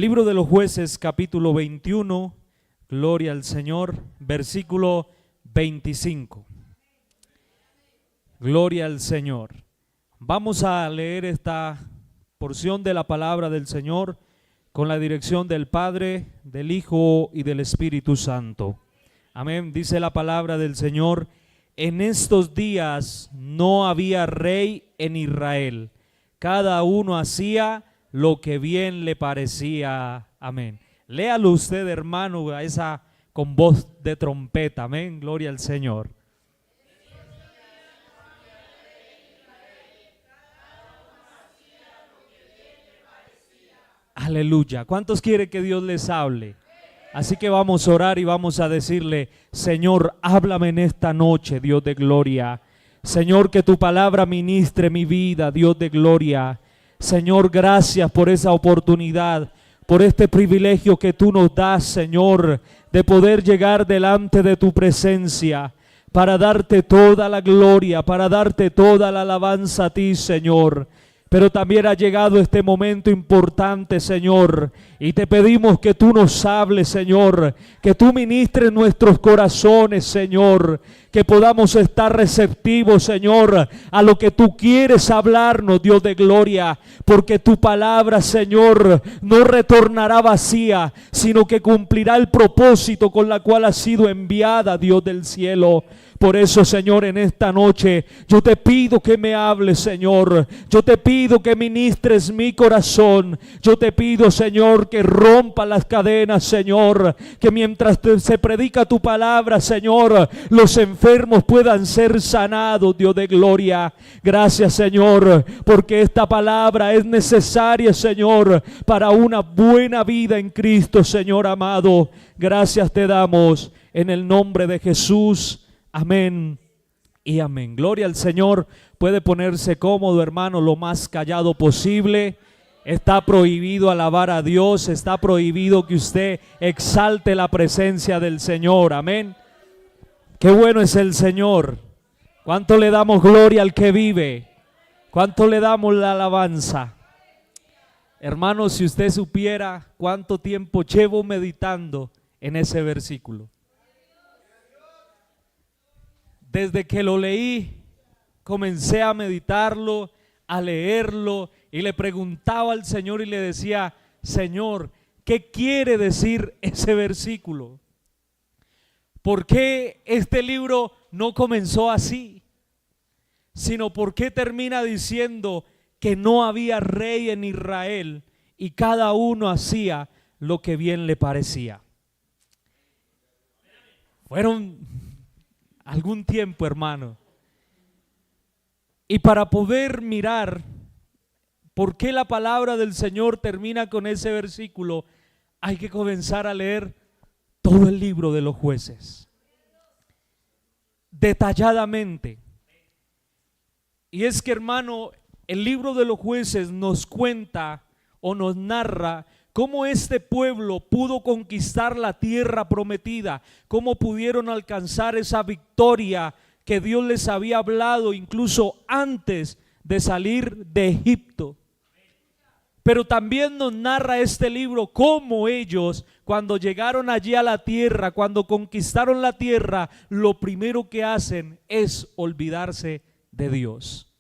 Libro de los Jueces, capítulo 21, gloria al Señor, versículo 25. Gloria al Señor. Vamos a leer esta porción de la palabra del Señor con la dirección del Padre, del Hijo y del Espíritu Santo. Amén. Dice la palabra del Señor: en estos días no había rey en Israel, cada uno hacía lo que bien le parecía. Amén. Léalo usted, hermano, a esa con voz de trompeta. Amén. Gloria al Señor. Aleluya. ¿Cuántos quieren que Dios les hable? Así que vamos a orar y vamos a decirle: Señor, háblame en esta noche, Dios de gloria. Señor, que tu palabra ministre mi vida, Dios de gloria. Señor, gracias por esa oportunidad, por este privilegio que tú nos das, Señor, de poder llegar delante de tu presencia para darte toda la gloria, para darte toda la alabanza a ti, Señor. Pero también ha llegado este momento importante, Señor, y te pedimos que tú nos hables, Señor, que tú ministres nuestros corazones, Señor, que podamos estar receptivos, Señor, a lo que tú quieres hablarnos, Dios de gloria, porque tu palabra, Señor, no retornará vacía, sino que cumplirá el propósito con la cual ha sido enviada, Dios del cielo. Por eso, Señor, en esta noche yo te pido que me hables, Señor. Yo te pido que ministres mi corazón. Yo te pido, Señor, que rompa las cadenas, Señor. Que mientras se predica tu palabra, Señor, los enfermos puedan ser sanados, Dios de gloria. Gracias, Señor, porque esta palabra es necesaria, Señor, para una buena vida en Cristo, Señor amado. Gracias te damos en el nombre de Jesús. Amén y amén. Gloria al Señor. Puede ponerse cómodo, hermano, lo más callado posible. Está prohibido alabar a Dios. Está prohibido que usted exalte la presencia del Señor. Amén. Qué bueno es el Señor. ¿Cuánto le damos gloria al que vive? ¿Cuánto le damos la alabanza? Hermano, si usted supiera cuánto tiempo llevo meditando en ese versículo. Desde que lo leí, comencé a meditarlo, a leerlo, y le preguntaba al Señor y le decía: Señor, ¿qué quiere decir ese versículo? ¿Por qué este libro no comenzó así? Sino ¿por qué termina diciendo que no había rey en Israel y cada uno hacía lo que bien le parecía? Fueron algún tiempo, hermano, y para poder mirar por qué la palabra del Señor termina con ese versículo, hay que comenzar a leer todo el libro de los Jueces detalladamente. Y es que, hermano, el libro de los Jueces nos cuenta o nos narra cómo este pueblo pudo conquistar la tierra prometida, cómo pudieron alcanzar esa victoria que Dios les había hablado incluso antes de salir de Egipto. Pero también nos narra este libro cómo ellos, cuando llegaron allí a la tierra, cuando conquistaron la tierra, lo primero que hacen es olvidarse de Dios.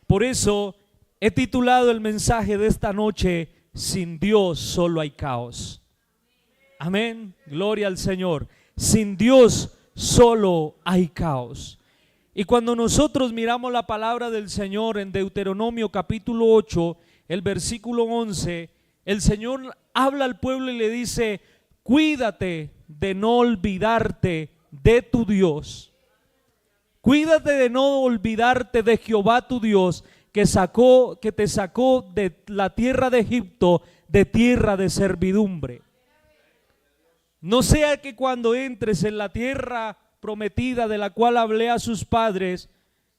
Por eso he titulado el mensaje de esta noche: sin Dios solo hay caos. Amén, gloria al Señor. Sin Dios solo hay caos. Y cuando nosotros miramos la palabra del Señor en Deuteronomio capítulo 8, el versículo 11, el Señor habla al pueblo y le dice: cuídate de no olvidarte de tu Dios. Cuídate de no olvidarte de Jehová tu Dios, que te sacó de la tierra de Egipto, de tierra de servidumbre. No sea que cuando entres en la tierra prometida de la cual hablé a sus padres,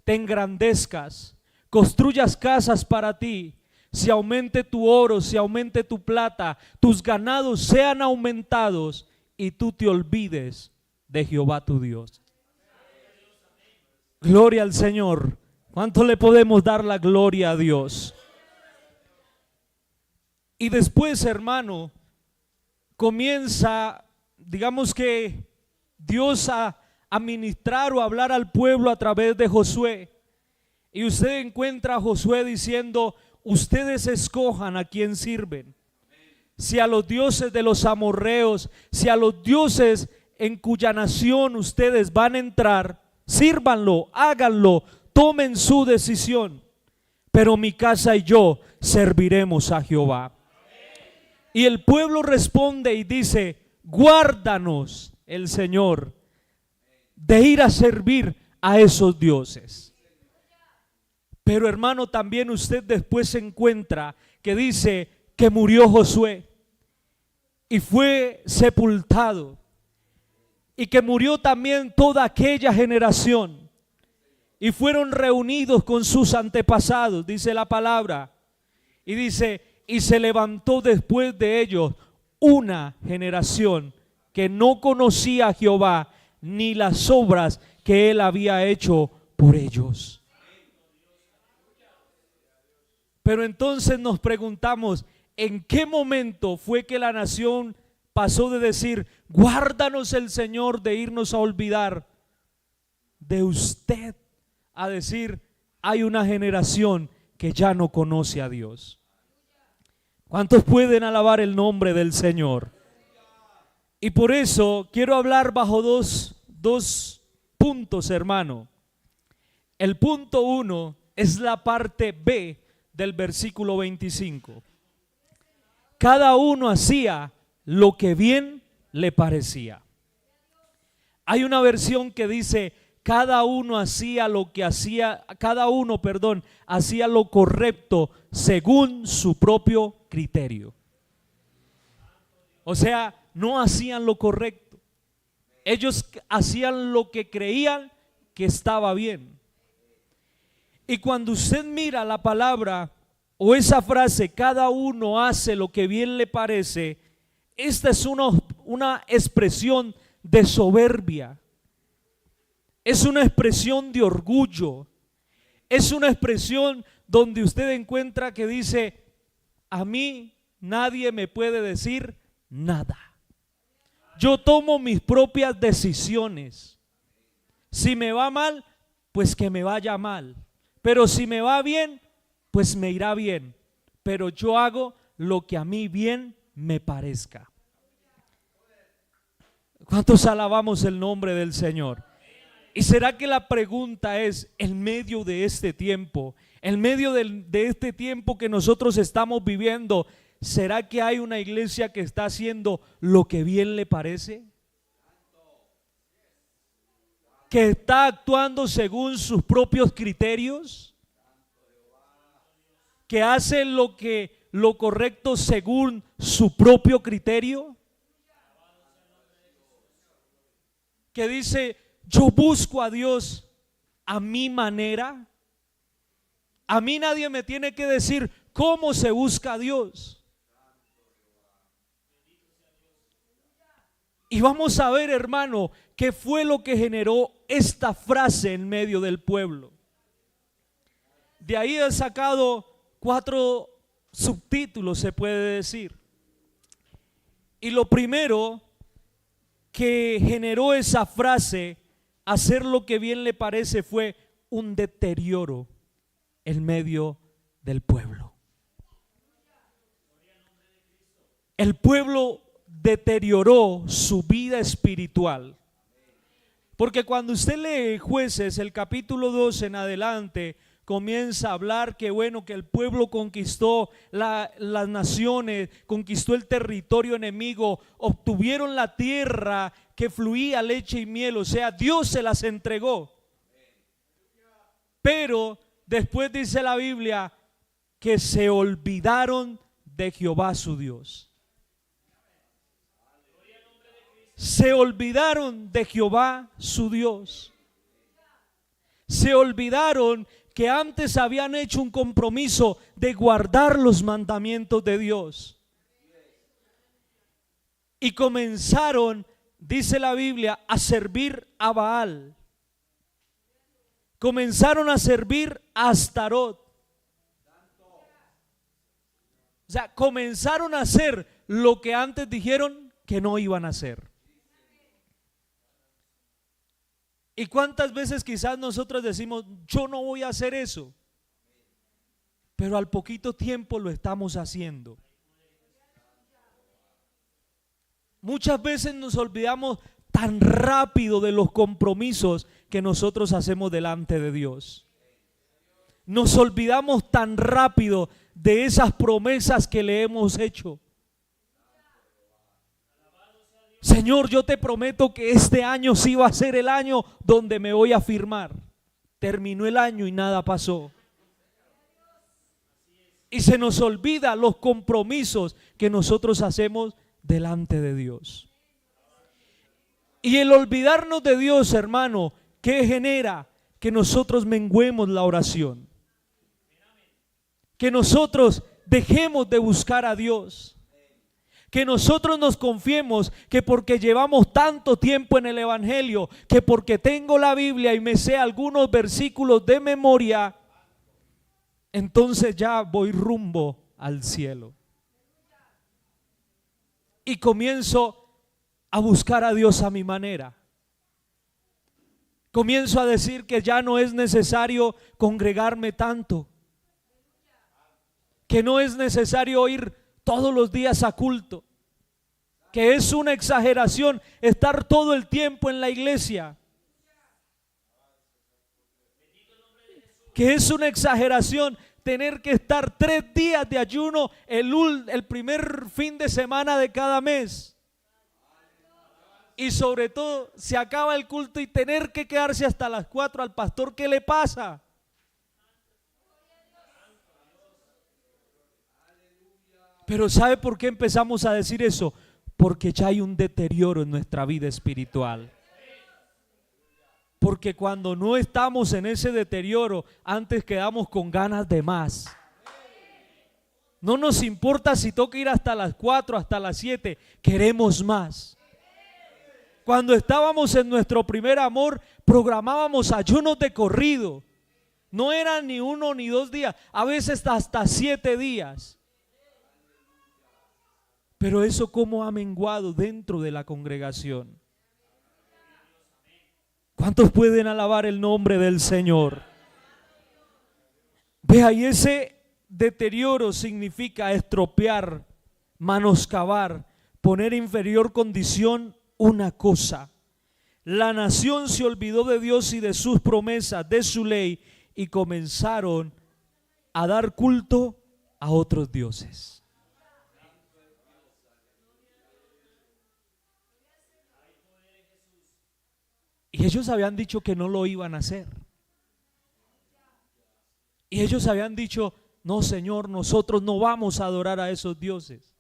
te engrandezcas, construyas casas para ti, se aumente tu oro, se aumente tu plata, tus ganados sean aumentados y tú te olvides de Jehová tu Dios. Gloria al Señor. ¿Cuánto le podemos dar la gloria a Dios? Y después, hermano, comienza, digamos que Dios a ministrar o a hablar al pueblo a través de Josué. Y usted encuentra a Josué diciendo: ustedes escojan a quién sirven. Si a los dioses de los amorreos, si a los dioses en cuya nación ustedes van a entrar, sírvanlo, háganlo, tomen su decisión. Pero mi casa y yo serviremos a Jehová. Y el pueblo responde y dice: guárdanos el Señor de ir a servir a esos dioses. Pero hermano, también usted después se encuentra que dice que murió Josué y fue sepultado, y que murió también toda aquella generación, y fueron reunidos con sus antepasados, dice la palabra, y dice: y se levantó después de ellos una generación que no conocía a Jehová ni las obras que él había hecho por ellos. Pero entonces nos preguntamos: ¿en qué momento fue que la nación pasó de decir guárdanos el Señor, de irnos a olvidar de usted, a decir hay una generación que ya no conoce a Dios? ¿Cuántos pueden alabar el nombre del Señor? Y por eso quiero hablar bajo dos puntos, hermano. El punto 1 es la parte B del versículo 25. Cada uno hacía lo que bien le parecía. Hay una versión que dice: cada uno hacía lo que hacía, hacía lo correcto según su propio criterio. O sea, no hacían lo correcto. Ellos hacían lo que creían que estaba bien. Y cuando usted mira la palabra o esa frase, cada uno hace lo que bien le parece, esta es una expresión de soberbia. Es una expresión de orgullo. Es una expresión donde usted encuentra que dice: a mí nadie me puede decir nada. Yo tomo mis propias decisiones. Si me va mal, pues que me vaya mal. Pero si me va bien, pues me irá bien. Pero yo hago lo que a mí bien me parezca. ¿Cuántos alabamos el nombre del Señor? ¿Y será que la pregunta es, en medio de este tiempo, en medio de este tiempo que nosotros estamos viviendo, será que hay una iglesia que está haciendo lo que bien le parece? ¿Que está actuando según sus propios criterios? ¿Que hace lo correcto según su propio criterio? ¿Que dice: yo busco a Dios a mi manera? A mí nadie me tiene que decir cómo se busca a Dios. Y vamos a ver, hermano, qué fue lo que generó esta frase en medio del pueblo. De ahí he sacado 4 subtítulos, se puede decir. Y lo primero que generó esa frase, hacer lo que bien le parece, fue un deterioro en medio del pueblo. El pueblo deterioró su vida espiritual. Porque cuando usted lee Jueces, el capítulo 12 en adelante, comienza a hablar que bueno, que el pueblo conquistó las naciones, conquistó el territorio enemigo, obtuvieron la tierra que fluía leche y miel, o sea, Dios se las entregó. Pero después dice la Biblia que se olvidaron de Jehová su Dios. Se olvidaron de Jehová su Dios. Se olvidaron que antes habían hecho un compromiso de guardar los mandamientos de Dios. Y comenzaron, dice la Biblia, a servir a Baal. Comenzaron a servir a Astarot. O sea, comenzaron a hacer lo que antes dijeron que no iban a hacer. ¿Y cuántas veces quizás nosotros decimos, yo no voy a hacer eso? Pero al poquito tiempo lo estamos haciendo. Muchas veces nos olvidamos tan rápido de los compromisos que nosotros hacemos delante de Dios. Nos olvidamos tan rápido de esas promesas que le hemos hecho. Señor, yo te prometo que este año sí va a ser el año donde me voy a firmar. Terminó el año y nada pasó. Y se nos olvida los compromisos que nosotros hacemos delante de Dios. Y el olvidarnos de Dios, hermano, ¿qué genera? Que nosotros menguemos la oración. Que nosotros dejemos de buscar a Dios. Que nosotros nos confiemos que porque llevamos tanto tiempo en el Evangelio, que porque tengo la Biblia y me sé algunos versículos de memoria, entonces ya voy rumbo al cielo. Y comienzo a buscar a Dios a mi manera. Comienzo a decir que ya no es necesario congregarme tanto, que no es necesario ir todos los días a culto, que es una exageración estar todo el tiempo en la iglesia, que es una exageración tener que estar 3 días de ayuno el primer fin de semana de cada mes, y sobre todo se acaba el culto y tener que quedarse hasta las 4 al pastor. ¿Qué le pasa? Pero ¿sabe por qué empezamos a decir eso? Porque ya hay un deterioro en nuestra vida espiritual. Porque cuando no estamos en ese deterioro, antes quedamos con ganas de más. No nos importa si toca ir hasta las 4, hasta las 7, queremos más. Cuando estábamos en nuestro primer amor, programábamos ayunos de corrido. No eran ni 1 ni 2 días, a veces hasta 7 días. Pero eso cómo ha menguado dentro de la congregación. ¿Cuántos pueden alabar el nombre del Señor? Vea, y ese deterioro significa estropear, menoscabar, poner en inferior condición una cosa. La nación se olvidó de Dios y de sus promesas, de su ley, y comenzaron a dar culto a otros dioses. Y ellos habían dicho que no lo iban a hacer. Y ellos habían dicho, no, Señor, nosotros no vamos a adorar a esos dioses.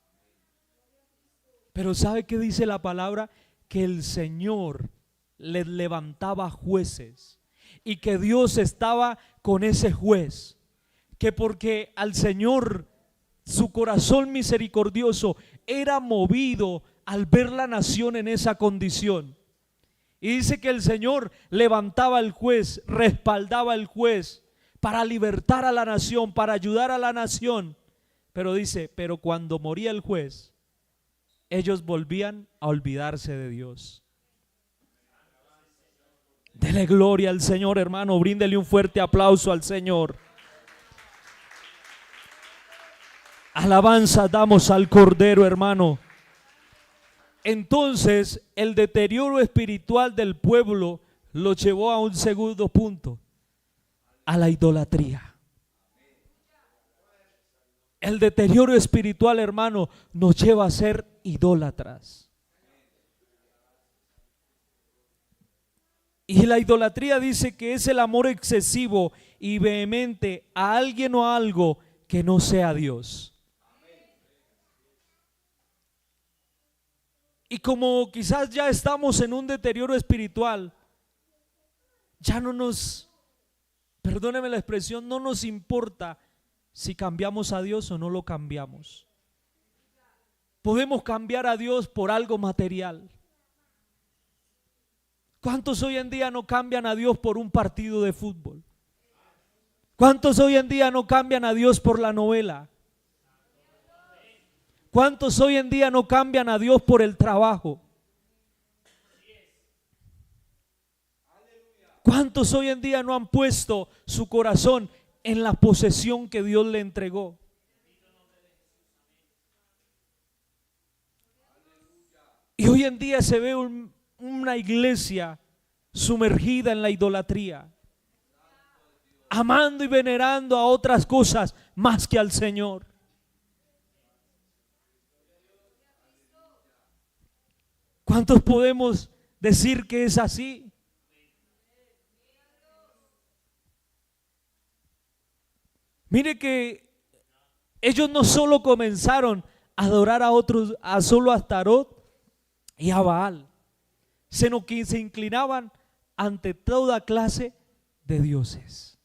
Pero ¿sabe qué dice la palabra? Que el Señor les levantaba jueces y que Dios estaba con ese juez. Que porque al Señor su corazón misericordioso era movido al ver la nación en esa condición. Y dice que el Señor levantaba al juez, respaldaba al juez para libertar a la nación, para ayudar a la nación. Pero dice, pero cuando moría el juez, ellos volvían a olvidarse de Dios. Dele gloria al Señor, hermano, bríndele un fuerte aplauso al Señor. Alabanza damos al Cordero, hermano. Entonces el deterioro espiritual del pueblo lo llevó a un segundo punto, a la idolatría. El deterioro espiritual, hermano, nos lleva a ser idólatras. Y la idolatría dice que es el amor excesivo y vehemente a alguien o a algo que no sea Dios. Y como quizás ya estamos en un deterioro espiritual, ya no nos, perdóneme la expresión, no nos importa si cambiamos a Dios o no lo cambiamos. Podemos cambiar a Dios por algo material. ¿Cuántos hoy en día no cambian a Dios por un partido de fútbol? ¿Cuántos hoy en día no cambian a Dios por la novela? ¿Cuántos hoy en día no cambian a Dios por el trabajo? ¿Cuántos hoy en día no han puesto su corazón en la posesión que Dios le entregó? Y hoy en día se ve una iglesia sumergida en la idolatría, amando y venerando a otras cosas más que al Señor. ¿Cuántos podemos decir que es así? Mire que ellos no solo comenzaron a adorar a otros, a solo a Astarot y a Baal, sino que se inclinaban ante toda clase de dioses.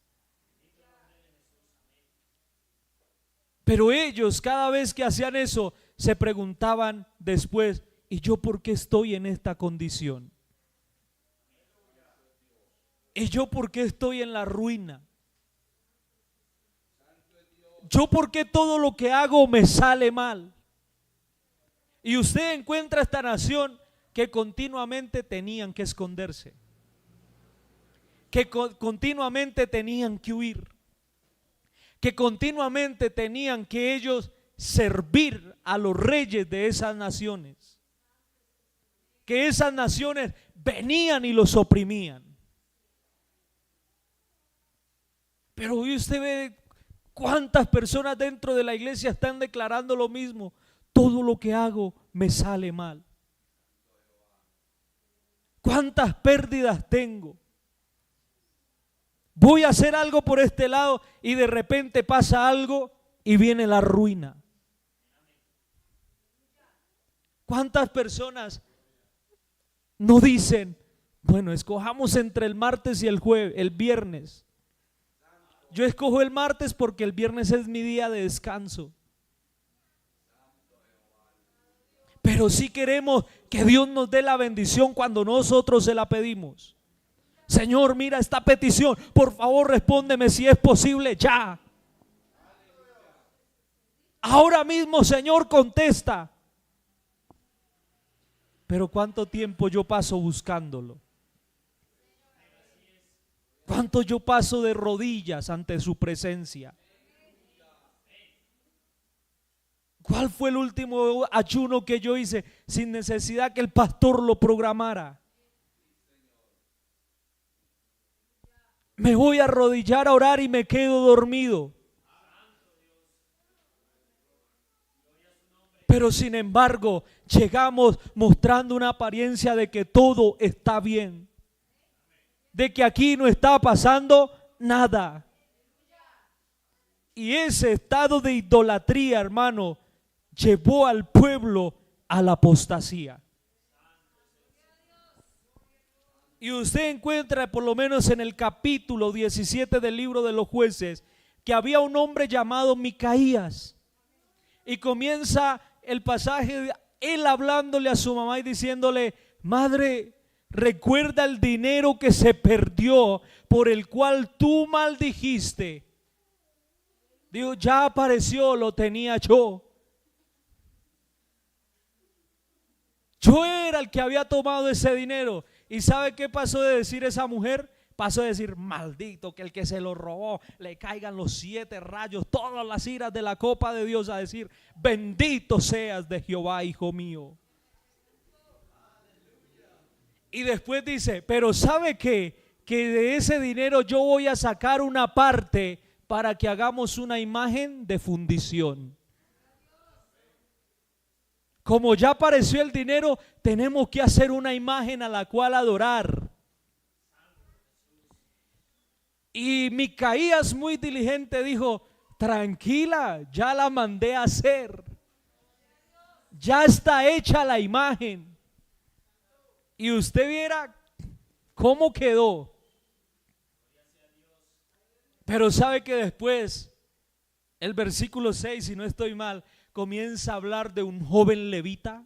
Pero ellos, cada vez que hacían eso, se preguntaban después: ¿y yo por qué estoy en esta condición? ¿Y yo por qué estoy en la ruina? ¿Yo por qué todo lo que hago me sale mal? Y usted encuentra esta nación que continuamente tenían que esconderse, que continuamente tenían que huir, que continuamente tenían que ellos servir a los reyes de esas naciones, que esas naciones venían y los oprimían. Pero hoy usted ve cuántas personas dentro de la iglesia están declarando lo mismo: todo lo que hago me sale mal. ¿Cuántas pérdidas tengo? Voy a hacer algo por este lado y de repente pasa algo y viene la ruina. ¿Cuántas personas no dicen: bueno, escojamos entre el martes y el viernes? Yo escojo el martes porque el viernes es mi día de descanso. Pero sí queremos que Dios nos dé la bendición cuando nosotros se la pedimos. Señor, mira esta petición, por favor respóndeme si es posible ya. Ahora mismo, Señor, contesta. Pero ¿cuánto tiempo yo paso buscándolo? ¿Cuánto yo paso de rodillas ante su presencia? ¿Cuál fue el último ayuno que yo hice sin necesidad que el pastor lo programara? Me voy a arrodillar a orar y me quedo dormido. Pero sin embargo, llegamos mostrando una apariencia de que todo está bien, de que aquí no está pasando nada. Y ese estado de idolatría, hermano, llevó al pueblo a la apostasía. Y usted encuentra por lo menos en el capítulo 17 del libro de los Jueces que había un hombre llamado Micaías. Y comienza el pasaje, él hablándole a su mamá y diciéndole: madre, recuerda el dinero que se perdió por el cual tú maldijiste. Digo, ya apareció, lo tenía yo. Yo era el que había tomado ese dinero. ¿Y sabe qué pasó de decir esa mujer? Pasó de decir: maldito que el que se lo robó le caigan los 7 rayos, todas las iras de la copa de Dios, a decir: bendito seas de Jehová, hijo mío. Y después dice: pero ¿sabe qué? Que de ese dinero yo voy a sacar una parte para que hagamos una imagen de fundición. Como ya apareció el dinero, tenemos que hacer una imagen a la cual adorar. Y Micaías, muy diligente, dijo: tranquila, ya la mandé a hacer. Ya está hecha la imagen. Y usted viera cómo quedó. Pero sabe que después, el versículo 6, si no estoy mal, comienza a hablar de un joven levita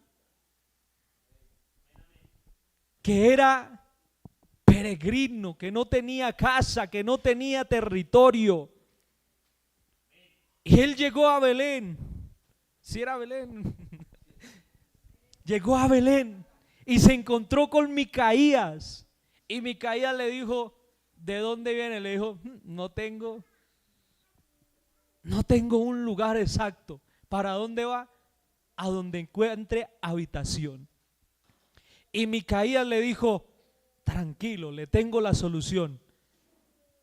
que era peregrino, que no tenía casa, que no tenía territorio. Y él llegó a Belén Si era Belén. Llegó a Belén y se encontró con Micaías. Y Micaías le dijo, ¿de dónde viene? Le dijo, no tengo un lugar exacto. ¿Para dónde va? A donde encuentre habitación. Y Micaías le dijo, tranquilo, le tengo la solución.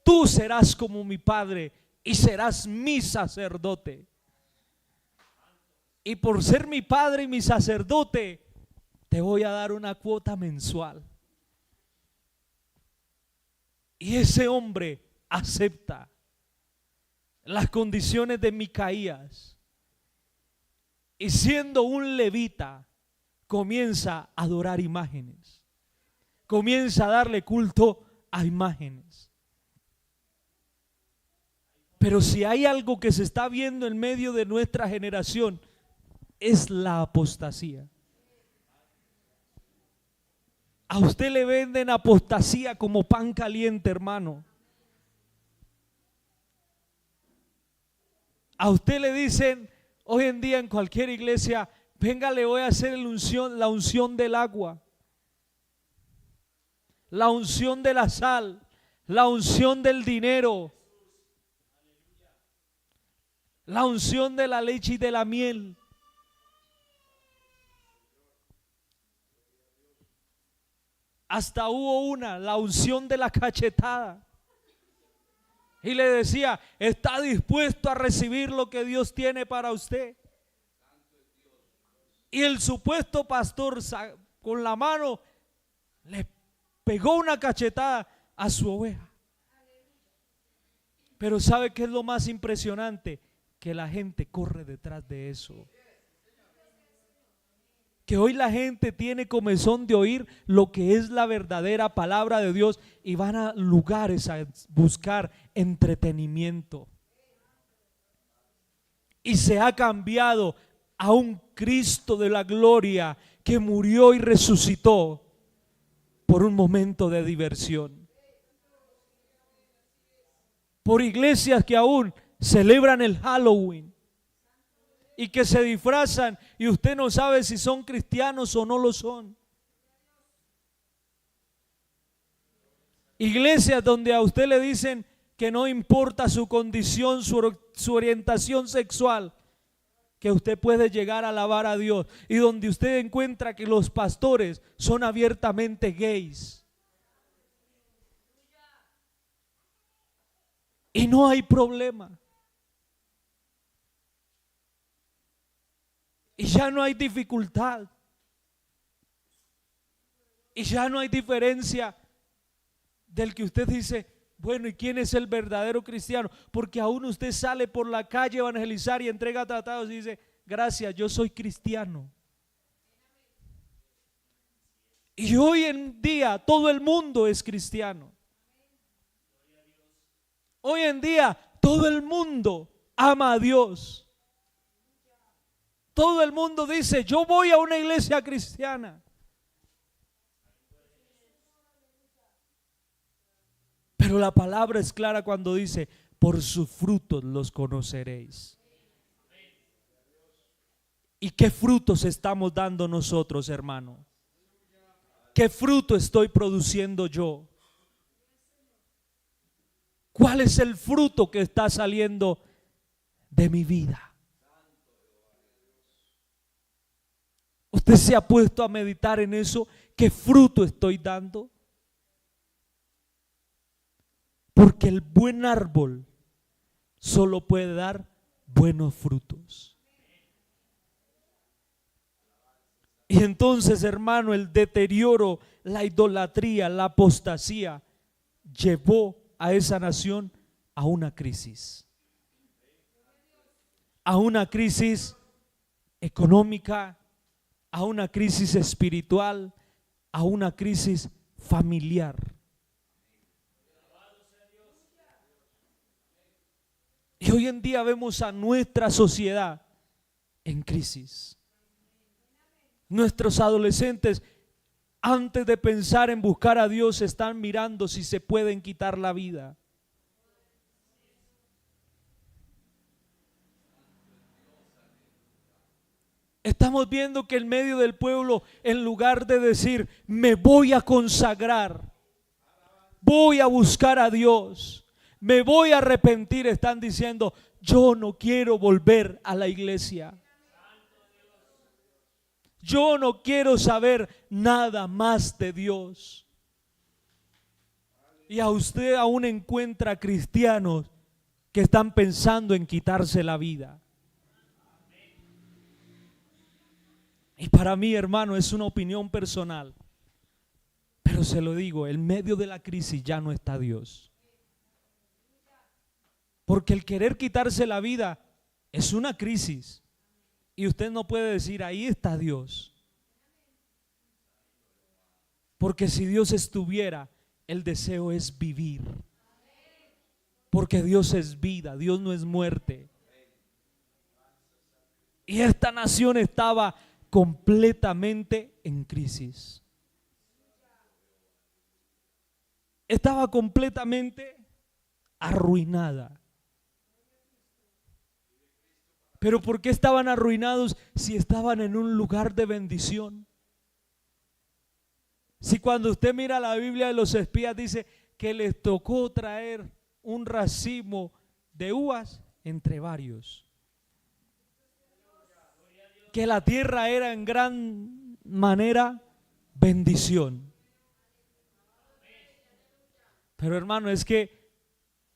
Tú serás como mi padre y serás mi sacerdote. Y por ser mi padre y mi sacerdote, te voy a dar una cuota mensual. Y ese hombre acepta las condiciones de Micaías. Y siendo un levita, comienza a adorar imágenes. Comienza a darle culto a imágenes. Pero si hay algo que se está viendo en medio de nuestra generación, es la apostasía. A usted le venden apostasía como pan caliente, hermano. A usted le dicen hoy en día en cualquier iglesia, venga, le voy a hacer la unción del agua, la unción de la sal, la unción del dinero, la unción de la leche y de la miel. Hasta hubo la unción de la cachetada. Y le decía, ¿está dispuesto a recibir lo que Dios tiene para usted? Y el supuesto pastor con la mano le pegó una cachetada a su oveja. Pero ¿sabe qué es lo más impresionante? Que la gente corre detrás de eso. Que hoy la gente tiene comezón de oír lo que es la verdadera palabra de Dios y van a lugares a buscar entretenimiento. Y se ha cambiado a un Cristo de la gloria que murió y resucitó por un momento de diversión. Por iglesias que aún celebran el Halloween y que se disfrazan y usted no sabe si son cristianos o no lo son. Iglesias donde a usted le dicen que no importa su condición, su orientación sexual, que usted puede llegar a alabar a Dios, y donde usted encuentra que los pastores son abiertamente gays. Y no hay problema. Y ya no hay dificultad. Y ya no hay diferencia del que usted dice, bueno, ¿y quién es el verdadero cristiano? Porque aún usted sale por la calle a evangelizar y entrega tratados y dice, gracias, yo soy cristiano. Y hoy en día todo el mundo es cristiano. Hoy en día todo el mundo ama a Dios. Todo el mundo dice, yo voy a una iglesia cristiana. Pero la palabra es clara cuando dice, por sus frutos los conoceréis. ¿Y qué frutos estamos dando nosotros, hermano? ¿Qué fruto estoy produciendo yo? ¿Cuál es el fruto que está saliendo de mi vida? ¿Usted se ha puesto a meditar en eso? ¿Qué fruto estoy dando? Porque el buen árbol solo puede dar buenos frutos. Y entonces, hermano, el deterioro, la idolatría, la apostasía llevó a esa nación a una crisis. A una crisis económica, a una crisis espiritual, a una crisis familiar. Y hoy en día vemos a nuestra sociedad en crisis. Nuestros adolescentes, antes de pensar en buscar a Dios, están mirando si se pueden quitar la vida. Estamos viendo que en medio del pueblo, en lugar de decir, me voy a consagrar, voy a buscar a Dios, me voy a arrepentir, están diciendo, yo no quiero volver a la iglesia. Yo no quiero saber nada más de Dios. Y a usted aún encuentra cristianos que están pensando en quitarse la vida. Y para mí, hermano, es una opinión personal. Pero se lo digo, en medio de la crisis ya no está Dios. Porque el querer quitarse la vida es una crisis. Y usted no puede decir, ahí está Dios. Porque si Dios estuviera, el deseo es vivir. Porque Dios es vida, Dios no es muerte. Y esta nación estaba completamente en crisis. Estaba completamente arruinada. Pero ¿por qué estaban arruinados si estaban en un lugar de bendición? Si cuando usted mira la Biblia de los espías dice que les tocó traer un racimo de uvas entre varios. Que la tierra era en gran manera bendición. Pero hermano, es que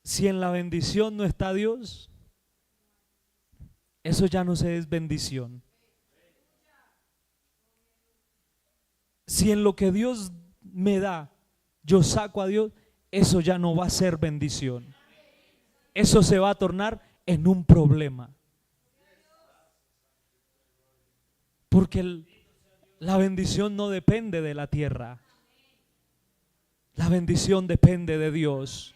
si en la bendición no está Dios, eso ya no se es bendición. Si en lo que Dios me da, yo saco a Dios, eso ya no va a ser bendición. Eso se va a tornar en un problema. Porque la bendición no depende de la tierra. La bendición depende de Dios,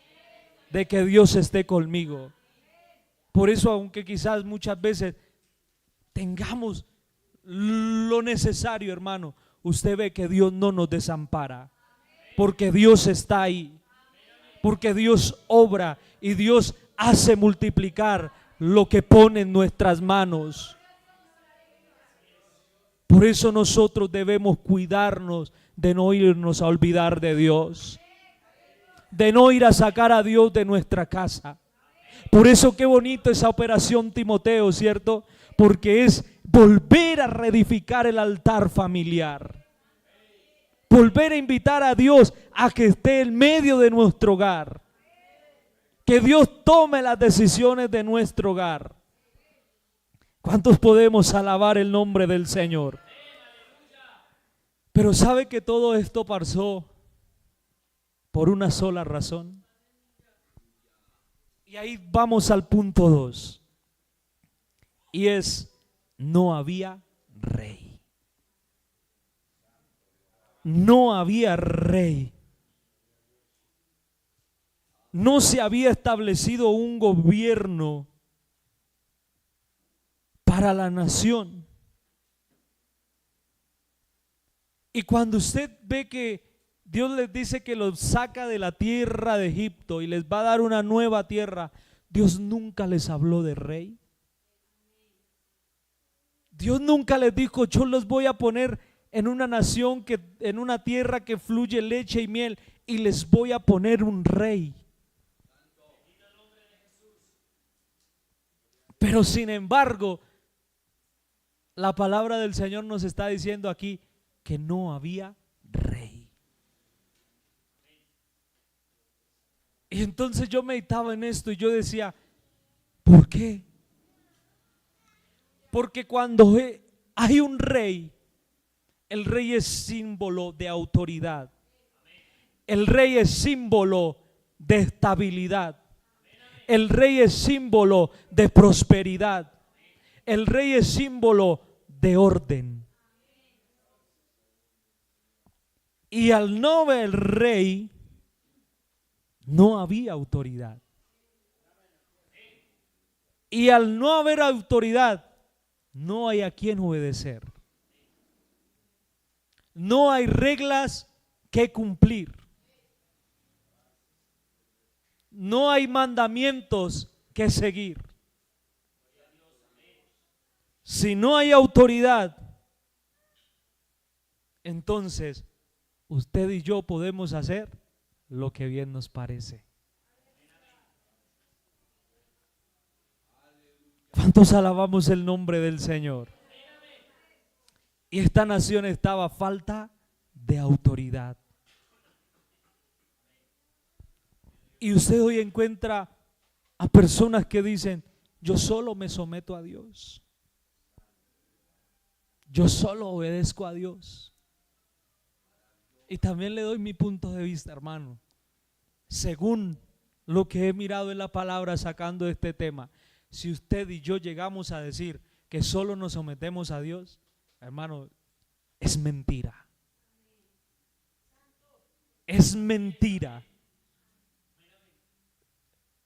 de que Dios esté conmigo. Por eso, aunque quizás muchas veces tengamos lo necesario, hermano, usted ve que Dios no nos desampara, porque Dios está ahí, porque Dios obra y Dios hace multiplicar lo que pone en nuestras manos. Por eso nosotros debemos cuidarnos de no irnos a olvidar de Dios, de no ir a sacar a Dios de nuestra casa. Por eso qué bonito esa operación Timoteo, ¿cierto? Porque es volver a reedificar el altar familiar. Volver a invitar a Dios a que esté en medio de nuestro hogar. Que Dios tome las decisiones de nuestro hogar. ¿Cuántos podemos alabar el nombre del Señor? Pero ¿sabe que todo esto pasó por una sola razón? Y ahí vamos al punto 2. Y es, no había rey. No había rey. No se había establecido un gobierno para la nación. Y cuando usted ve que Dios les dice que los saca de la tierra de Egipto y les va a dar una nueva tierra, Dios nunca les habló de rey. Dios nunca les dijo, yo los voy a poner en una nación, en una tierra que fluye leche y miel, y les voy a poner un rey. Pero sin embargo, la palabra del Señor nos está diciendo aquí que no había rey. Y entonces yo meditaba en esto y yo decía, ¿por qué? Porque cuando hay un rey, el rey es símbolo de autoridad. El rey es símbolo de estabilidad. El rey es símbolo de prosperidad. El rey es símbolo de orden. Y al no ver rey, no había autoridad. Y al no haber autoridad, no hay a quien obedecer. No hay reglas que cumplir. No hay mandamientos que seguir. Si no hay autoridad, entonces usted y yo podemos hacer lo que bien nos parece. ¿Cuántos alabamos el nombre del Señor? Y esta nación estaba a falta de autoridad. Y usted hoy encuentra a personas que dicen: yo solo me someto a Dios, yo solo obedezco a Dios. Y también le doy mi punto de vista, hermano. Según lo que he mirado en la palabra sacando de este tema, si usted y yo llegamos a decir que solo nos sometemos a Dios, hermano, es mentira. Es mentira.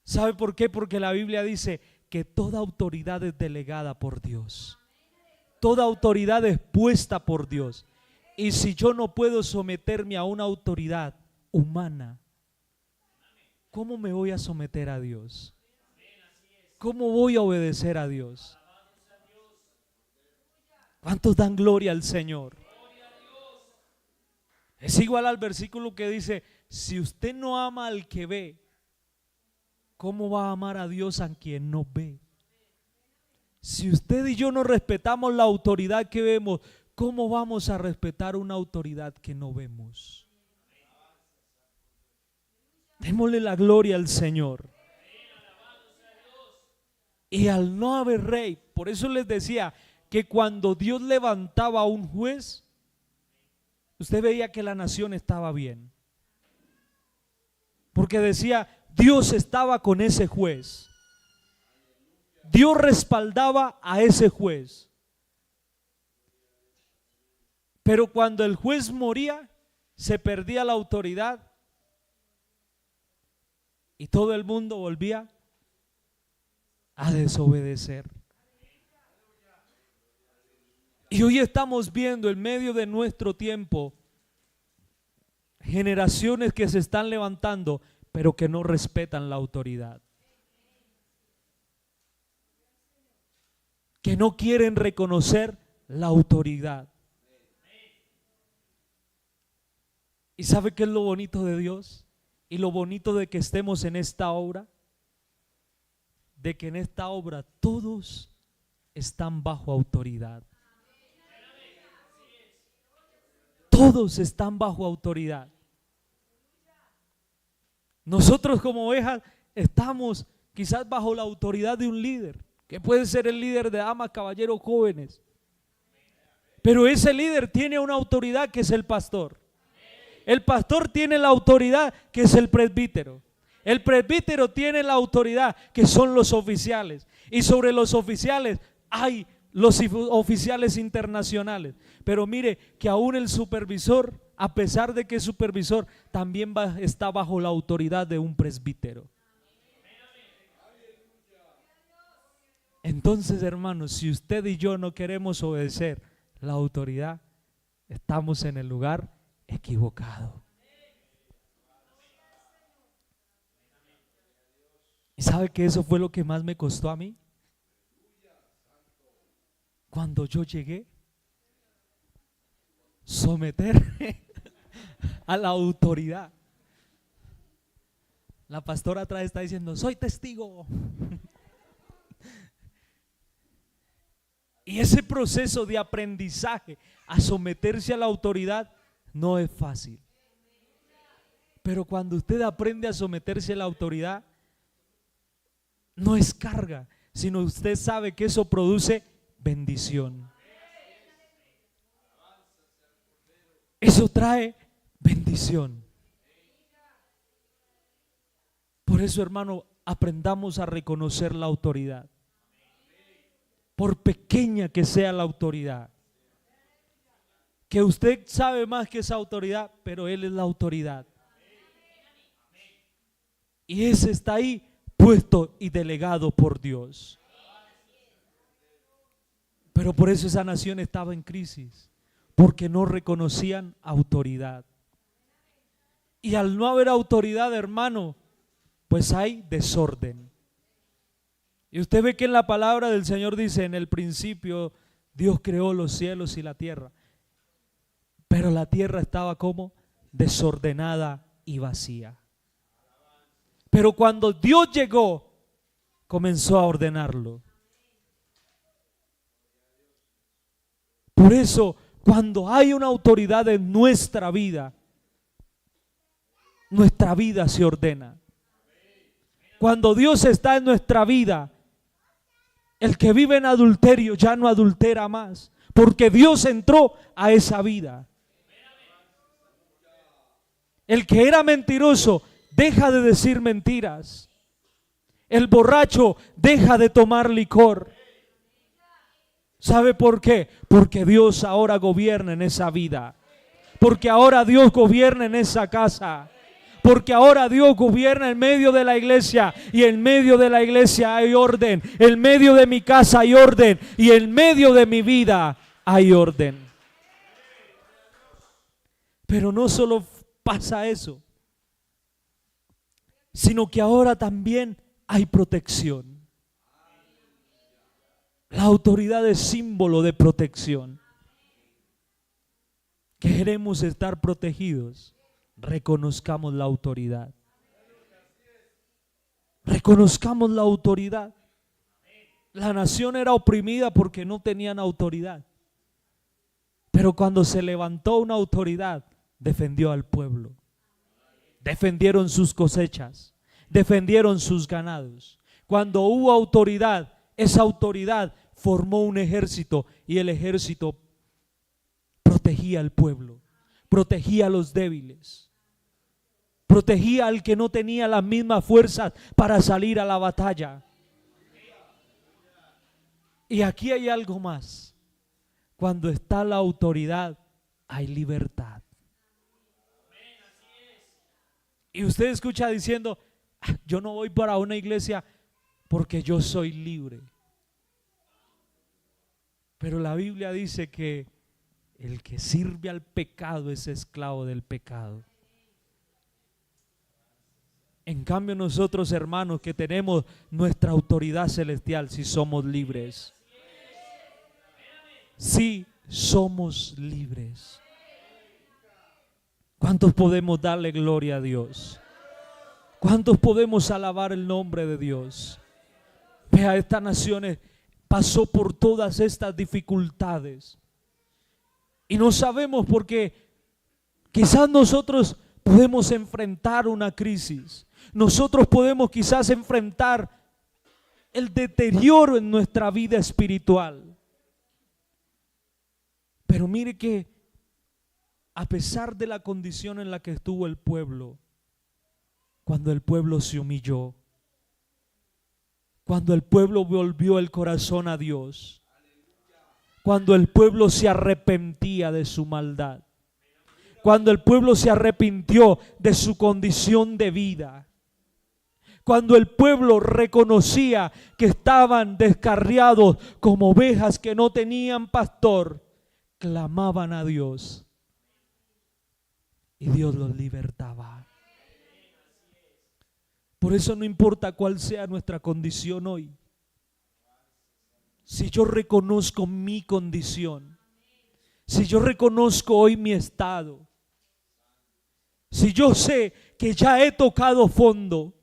¿Sabe por qué? Porque la Biblia dice que toda autoridad es delegada por Dios. Toda autoridad es puesta por Dios. Y si yo no puedo someterme a una autoridad humana, ¿cómo me voy a someter a Dios? ¿Cómo voy a obedecer a Dios? ¿Cuántos dan gloria al Señor? Es igual al versículo que dice: si usted no ama al que ve, ¿cómo va a amar a Dios a quien no ve? Si usted y yo no respetamos la autoridad que vemos, ¿cómo vamos a respetar una autoridad que no vemos? Démosle la gloria al Señor. Y al no haber rey, por eso les decía que cuando Dios levantaba a un juez, usted veía que la nación estaba bien. Porque decía, Dios estaba con ese juez. Dios respaldaba a ese juez. Pero cuando el juez moría, se perdía la autoridad y todo el mundo volvía a desobedecer. Y hoy estamos viendo en medio de nuestro tiempo generaciones que se están levantando, pero que no respetan la autoridad, que no quieren reconocer la autoridad. ¿Y sabe qué es lo bonito de Dios? Y lo bonito de que estemos en esta obra, de que en esta obra todos están bajo autoridad. Todos están bajo autoridad. Nosotros como ovejas estamos quizás bajo la autoridad de un líder, que puede ser el líder de damas, caballeros, jóvenes. Pero ese líder tiene una autoridad que es el pastor. El pastor tiene la autoridad que es el presbítero. El presbítero tiene la autoridad que son los oficiales. Y sobre los oficiales hay los oficiales internacionales. Pero mire que aún el supervisor, a pesar de que es supervisor, también está bajo la autoridad de un presbítero. Entonces, hermanos, si usted y yo no queremos obedecer la autoridad, estamos en el lugar equivocado. ¿Y sabe que eso fue lo que más me costó a mí? Cuando yo llegué, someterme a la autoridad. La pastora atrás está diciendo: soy testigo. Y ese proceso de aprendizaje a someterse a la autoridad no es fácil. Pero cuando usted aprende a someterse a la autoridad, no es carga, sino usted sabe que eso produce bendición. Eso trae bendición. Por eso, hermano, aprendamos a reconocer la autoridad, por pequeña que sea la autoridad. Que usted sabe más que esa autoridad, pero Él es la autoridad. Y ese está ahí puesto y delegado por Dios. Pero por eso esa nación estaba en crisis, porque no reconocían autoridad. Y al no haber autoridad, hermano, pues hay desorden. Y usted ve que en la palabra del Señor dice, en el principio Dios creó los cielos y la tierra. Pero la tierra estaba como desordenada y vacía. Pero cuando Dios llegó, comenzó a ordenarlo. Por eso, cuando hay una autoridad en nuestra vida se ordena. Cuando Dios está en nuestra vida, el que vive en adulterio ya no adultera más, porque Dios entró a esa vida. El que era mentiroso deja de decir mentiras. El borracho deja de tomar licor. ¿Sabe por qué? Porque Dios ahora gobierna en esa vida. Porque ahora Dios gobierna en esa casa. Porque ahora Dios gobierna en medio de la iglesia. Y en medio de la iglesia hay orden. En medio de mi casa hay orden. Y en medio de mi vida hay orden. Pero no solo pasa eso, sino que ahora también hay protección. La autoridad es símbolo de protección. Queremos estar protegidos. Reconozcamos la autoridad. Reconozcamos la autoridad. La nación era oprimida porque no tenían autoridad. Pero cuando se levantó una autoridad, defendió al pueblo. Defendieron sus cosechas. Defendieron sus ganados. Cuando hubo autoridad, esa autoridad formó un ejército y el ejército protegía al pueblo, protegía a los débiles, protegía al que no tenía las mismas fuerzas para salir a la batalla. Y aquí hay algo más. Cuando está la autoridad, hay libertad. Y usted escucha diciendo, yo no voy para una iglesia porque yo soy libre. Pero la Biblia dice que el que sirve al pecado es esclavo del pecado. En cambio nosotros, hermanos, que tenemos nuestra autoridad celestial, si somos libres. Sí, somos libres. ¿Cuántos podemos darle gloria a Dios? ¿Cuántos podemos alabar el nombre de Dios? Vea, esta nación pasó por todas estas dificultades. Y no sabemos por qué. Quizás nosotros podemos enfrentar una crisis. Nosotros podemos quizás enfrentar el deterioro en nuestra vida espiritual. Pero mire que a pesar de la condición en la que estuvo el pueblo, cuando el pueblo se humilló, cuando el pueblo volvió el corazón a Dios, cuando el pueblo se arrepentía de su maldad, cuando el pueblo se arrepintió de su condición de vida, cuando el pueblo reconocía que estaban descarriados como ovejas que no tenían pastor, clamaban a Dios y Dios los libertaba. Por eso no importa cuál sea nuestra condición hoy. Si yo reconozco mi condición, si yo reconozco hoy mi estado, si yo sé que ya he tocado fondo,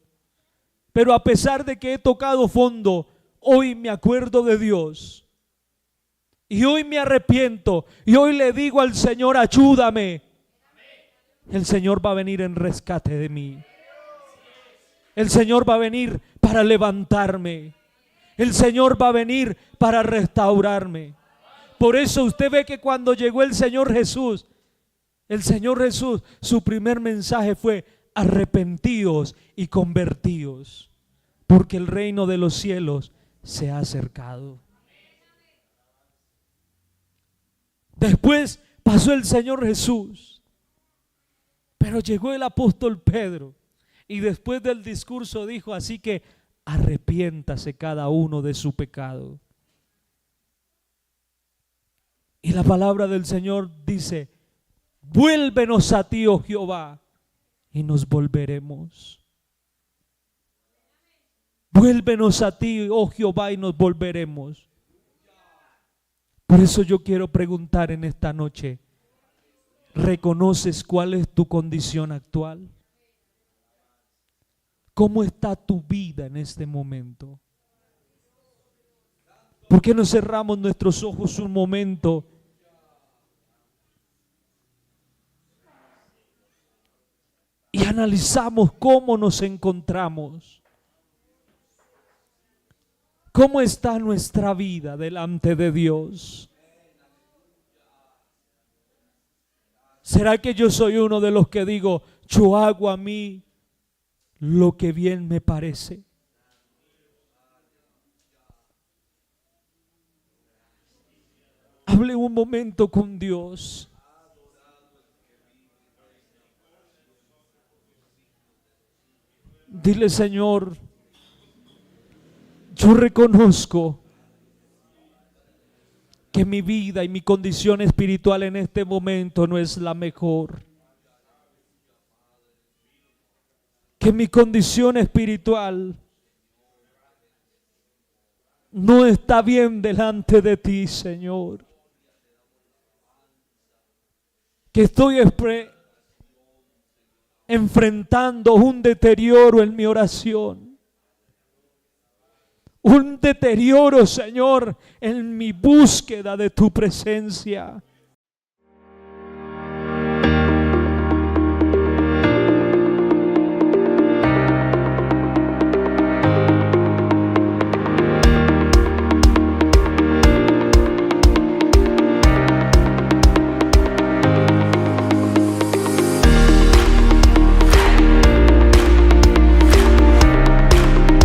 pero a pesar de que he tocado fondo, hoy me acuerdo de Dios y hoy me arrepiento y hoy le digo al Señor, ayúdame. El Señor va a venir en rescate de mí. El Señor va a venir para levantarme. El Señor va a venir para restaurarme. Por eso usted ve que cuando llegó el Señor Jesús, su primer mensaje fue: arrepentíos y convertíos, porque el reino de los cielos se ha acercado. Después pasó el Señor Jesús. Pero llegó el apóstol Pedro y después del discurso dijo: así que arrepiéntase cada uno de su pecado. Y la palabra del Señor dice: vuélvenos a ti, oh Jehová, y nos volveremos. Vuélvenos a ti, oh Jehová, y nos volveremos. Por eso yo quiero preguntar en esta noche, ¿reconoces cuál es tu condición actual? ¿Cómo está tu vida en este momento? ¿Por qué no cerramos nuestros ojos un momento y analizamos cómo nos encontramos? ¿Cómo está nuestra vida delante de Dios? ¿Será que yo soy uno de los que digo, yo hago a mí lo que bien me parece? Hable un momento con Dios. Dile, Señor, yo reconozco que mi vida y mi condición espiritual en este momento no es la mejor. Que mi condición espiritual no está bien delante de ti, Señor. Que estoy enfrentando un deterioro en mi oración. Un deterioro, Señor, en mi búsqueda de tu presencia.